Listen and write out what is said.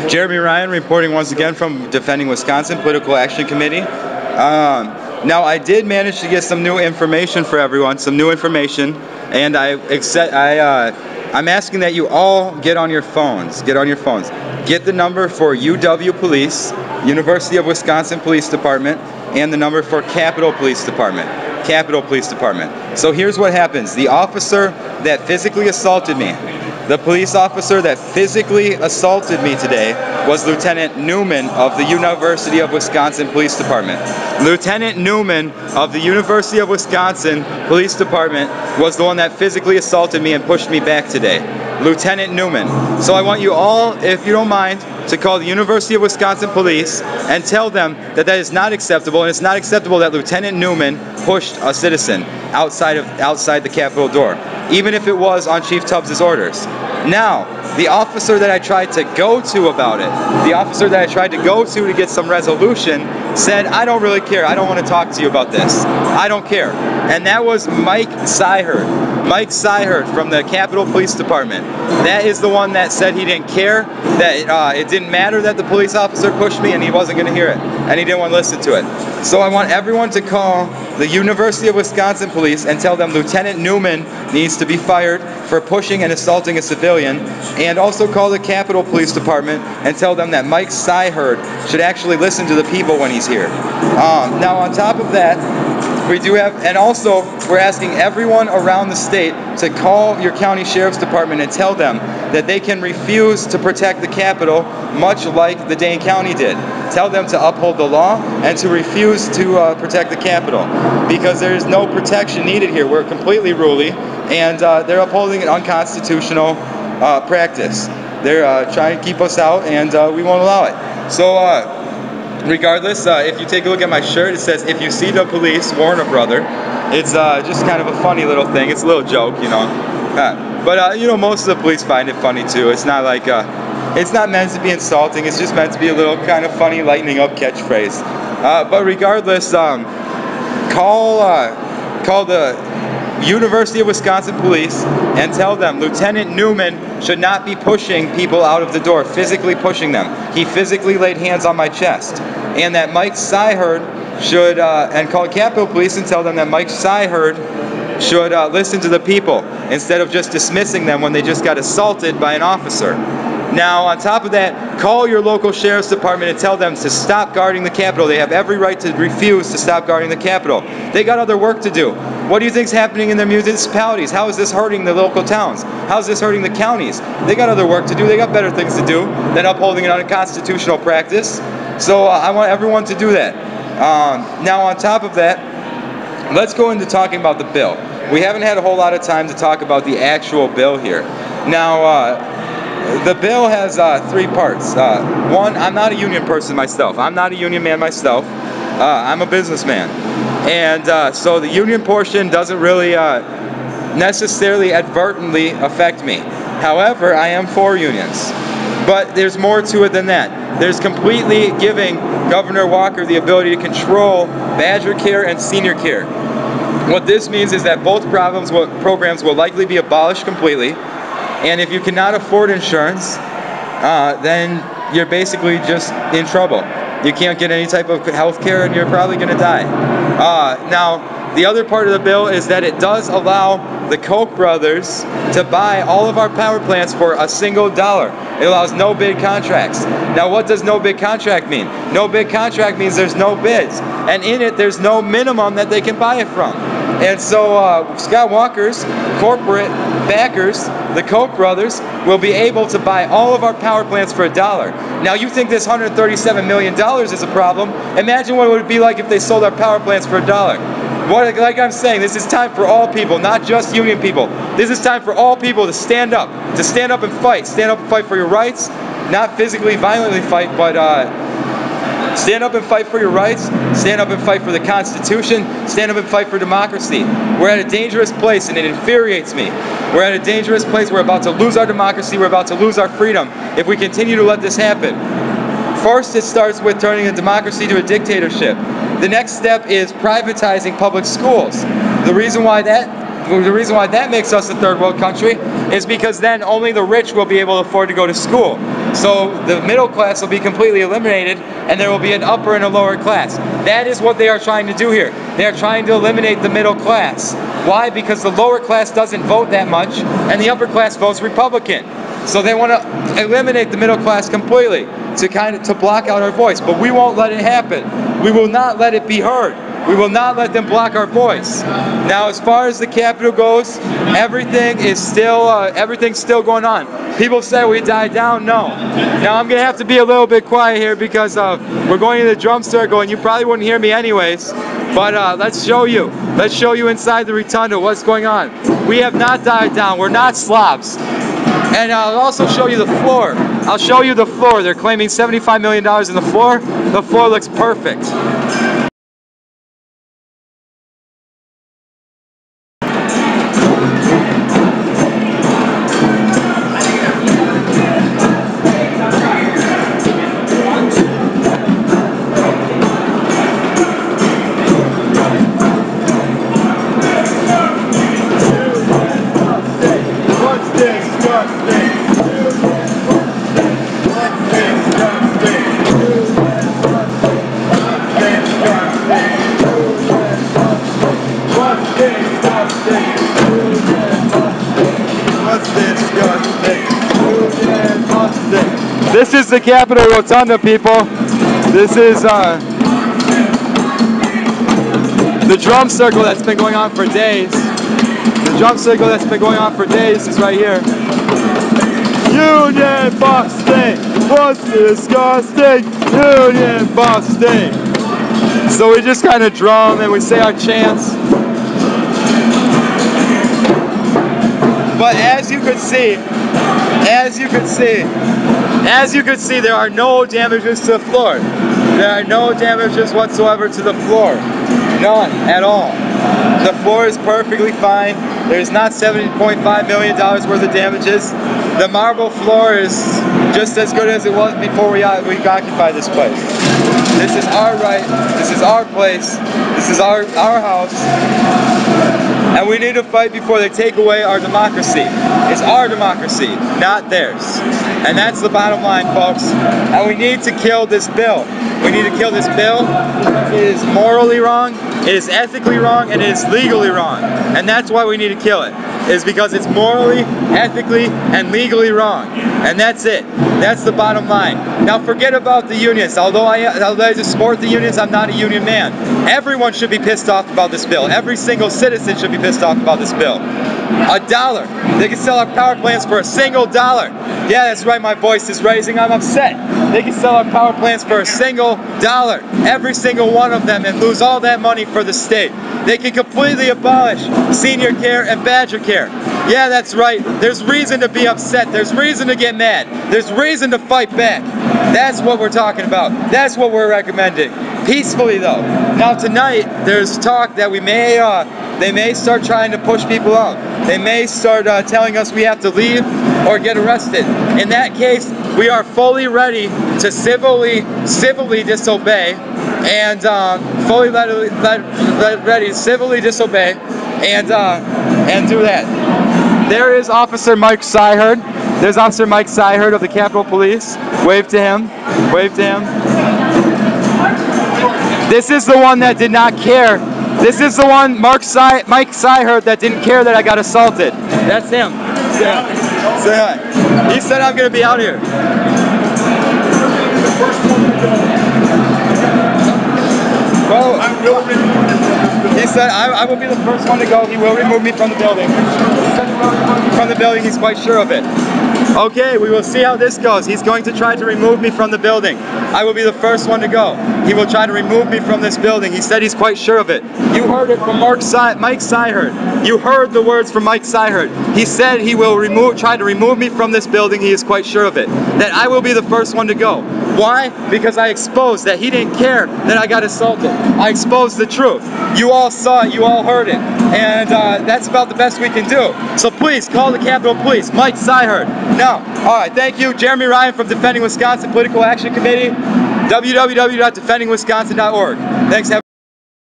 Jeremy Ryan reporting once again from Defending Wisconsin Political Action Committee. Now I did manage to get some new information for everyone, and I'm asking that you all get on your phones. Get the number for UW Police, University of Wisconsin Police Department, and the number for Capitol Police Department. So here's what happens. The officer that physically assaulted me, the police officer that physically assaulted me today was Lieutenant Newman of the University of Wisconsin Police Department. Lieutenant Newman of the University of Wisconsin Police Department was the one that physically assaulted me and pushed me back today. Lieutenant Newman. So I want you all, if you don't mind, to call the University of Wisconsin Police and tell them that that is not acceptable, and it's not acceptable that Lieutenant Newman pushed a citizen outside the Capitol door, even if it was on Chief Tubbs' orders. Now, the officer that I tried to go to about it, to get some resolution, said, I don't really care. I don't want to talk to you about this. I don't care. And that was Mark Syheard. Mark Syheard from the Capitol Police Department. That is the one that said he didn't care, that it didn't matter that the police officer pushed me and he wasn't going to hear it, and he didn't want to listen to it. So I want everyone to call the University of Wisconsin Police and tell them Lieutenant Newman needs to be fired for pushing and assaulting a civilian, and also call the Capitol Police Department and tell them that Mark Syheard should actually listen to the people when he's here. Now on top of that, we do have, and also we're asking everyone around the state to call your county sheriff's department and tell them that they can refuse to protect the Capitol, much like the Dane County did. Tell them to uphold the law and to refuse to protect the Capitol, because there is no protection needed here. We're completely ruly, and they're upholding an unconstitutional practice. They're trying to keep us out, and we won't allow it. So regardless, if you take a look at my shirt, it says, if you see the police, warn a brother. It's just kind of a funny little thing. It's a little joke, you know. But you know, most of the police find it funny too. It's not like, it's not meant to be insulting. It's just meant to be a little kind of funny, lightening up catchphrase. But regardless, call the University of Wisconsin Police and tell them Lieutenant Newman should not be pushing people out of the door, physically pushing them. He physically laid hands on my chest. And that Mark Syheard should, and call Capitol Police and tell them that Mark Syheard should listen to the people instead of just dismissing them when they just got assaulted by an officer. Now, on top of that, call your local sheriff's department and tell them to stop guarding the Capitol. They have every right to refuse to stop guarding the Capitol. They got other work to do. What do you think is happening in their municipalities? How is this hurting the local towns? How is this hurting the counties? They got other work to do. They got better things to do than upholding an unconstitutional practice. So I want everyone to do that. Now, on top of that, let's go into talking about the bill. We haven't had a whole lot of time to talk about the actual bill here. Now, the bill has three parts. One, I'm not a union person myself. I'm not a union man myself. I'm a businessman. And so the union portion doesn't really necessarily advertently affect me. However, I am for unions. But there's more to it than that. There's completely giving Governor Walker the ability to control Badger Care and Senior Care. What this means is that both programs will likely be abolished completely. And if you cannot afford insurance, then you're basically just in trouble. You can't get any type of health care, and you're probably going to die. Now, the other part of the bill is that it does allow the Koch brothers to buy all of our power plants for a single dollar. It allows no bid contracts. Now, what does no bid contract mean? No bid contract means there's no bids. And in it, there's no minimum that they can buy it from. And so Scott Walker's corporate backers, the Koch brothers, will be able to buy all of our power plants for $1. Now, you think this $137 million is a problem. Imagine what it would be like if they sold our power plants for $1. Like I'm saying, this is time for all people, not just union people. This is time for all people to stand up and fight. Stand up and fight for your rights, not physically, violently fight, but stand up and fight for your rights, stand up and fight for the Constitution, stand up and fight for democracy. We're at a dangerous place, and it infuriates me. We're at a dangerous place. We're about to lose our democracy. We're about to lose our freedom if we continue to let this happen. First, it starts with turning a democracy to a dictatorship. The next step is privatizing public schools. The reason why that the reason why that makes us a third world country is because then only the rich will be able to afford to go to school. So the middle class will be completely eliminated, and there will be an upper and a lower class. That is what they are trying to do here. They are trying to eliminate the middle class. Why? Because the lower class doesn't vote that much, and the upper class votes Republican. So they want to eliminate the middle class completely to block out our voice. But we won't let it happen. We will not let it be heard. We will not let them block our voice. Now, as far as the Capitol goes, everything's still going on. People say we died down. No. Now I'm gonna have to be a little bit quiet here because we're going to the drum circle, and you probably wouldn't hear me anyways. But let's show you. Let's show you inside the rotunda what's going on. We have not died down. We're not slobs. And I'll also show you the floor. I'll show you the floor. They're claiming $75 million in the floor. The floor looks perfect. This is the Capitol Rotunda, people. This is the drum circle that's been going on for days. The drum circle that's been going on for days is right here. Union busting! What's disgusting? Union busting! So we just kind of drum and we say our chants. But as you could see, there are no damages to the floor. There are no damages whatsoever to the floor. None at all. The floor is perfectly fine. There's not $70.5 million worth of damages. The marble floor is just as good as it was before we occupied this place. This is our right. This is our place. This is our house. And we need to fight before they take away our democracy. It's our democracy, not theirs. And that's the bottom line, folks. And we need to kill this bill. We need to kill this bill. It is morally wrong, it is ethically wrong, and it is legally wrong. And that's why we need to kill it. Is because it's morally, ethically, and legally wrong. And that's it. That's the bottom line. Now forget about the unions. Although I support the unions, I'm not a union man. Everyone should be pissed off about this bill. Every single citizen should be pissed off about this bill. $1. They can sell our power plants for $1. Yeah, that's right, my voice is raising. I'm upset. They can sell our power plants for $1. Every single one of them, and lose all that money for the state. They can completely abolish senior care and badger care. Yeah, that's right. There's reason to be upset. There's reason to get mad. There's reason to fight back. That's what we're talking about. That's what we're recommending. Peacefully, though. Now tonight, there's talk that they may start trying to push people out. They may start telling us we have to leave or get arrested. In that case, we are fully ready to civilly disobey and ready to civilly disobey and do that. There is Officer Mark Syheard. There's Officer Mike Syheard of the Capitol Police. Wave to him. Wave to him. This is the one that did not care. This is the one, Mike Syheard, that didn't care that I got assaulted. That's him. Say hi. He said I'm going to be out here. Well, he said I will be the first one to go. He will remove me from the building. He said he will remove me from the building. He's quite sure of it. Okay, we will see how this goes. He's going to try to remove me from the building. I will be the first one to go. He will try to remove me from this building. He said he's quite sure of it. You heard it from Mike Syheard. You heard the words from Mike Syheard. He said he will try to remove me from this building. He is quite sure of it. That I will be the first one to go. Why? Because I exposed that he didn't care that I got assaulted. I exposed the truth. You all saw it. You all heard it. And that's about the best we can do. So please, call the Capitol Police. Mike Syheard. Now, alright, thank you. Jeremy Ryan from Defending Wisconsin Political Action Committee. www.defendingwisconsin.org. Thanks.